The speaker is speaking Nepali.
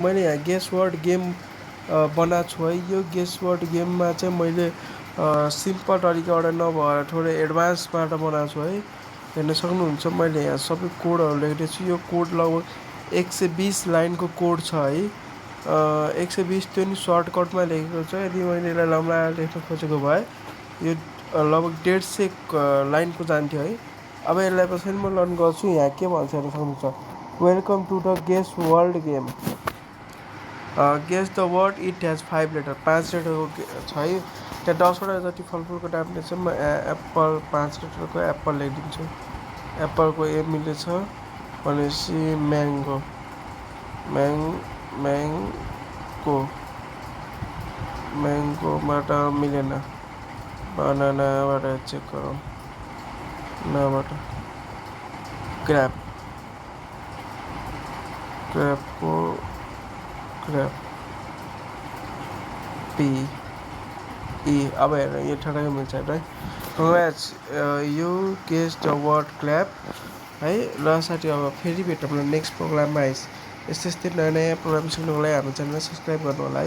मैले यहाँ गेस वर्ड गेम बनाएको छु है। यो गेस वर्ड गेममा चाहिँ मैले सिम्पल तरिकाबाट नभएर थोरै एडभान्सबाट बनाएको छु है। हेर्न सक्नुहुन्छ मैले यहाँ सबै कोडहरू लेखिदिएको छु। यो कोड लगभग 120 लाइनको कोड छ है। 120 त्यो नि सर्टकटमा लेखेको छ। यदि मैले यसलाई लम्बाएर लेख्न खोजेको भए यो लगभग 150 लाइनको जान्थ्यो है। अब यसलाई पछाडि म लर्न गर्छु। यहाँ के भन्छ हेर्न सक्नुहुन्छ, welcome to the guess world game. Guess the word, it has 5 letter, 5 लेटरको छ है। त्यहाँ 10वटा जति फलफुलको नाम लेख्छ। म एप्पल 5 लेटरको एप्पल लेखिदिन्छु। एप्पलको एमिले छ भनेपछि म्याङ्गो, म्याङ्गो, म्याङ्गोबाट मिलेन। बनानाबाट चेक गरौँ, नबाट ग्राप, ग्रापको ग्राप पी ई। अब हेर यो ठ्याक्कै मिल्छ है। Congrats, you guess the word clap है। ल साथी, अब फेरि भेटौँ न नेक्स्ट प्रोग्राममा। यस्तै नयाँ नयाँ प्रोग्राम सिक्नुको लागि हाम्रो च्यानललाई सब्सक्राइब गर्नु होला है।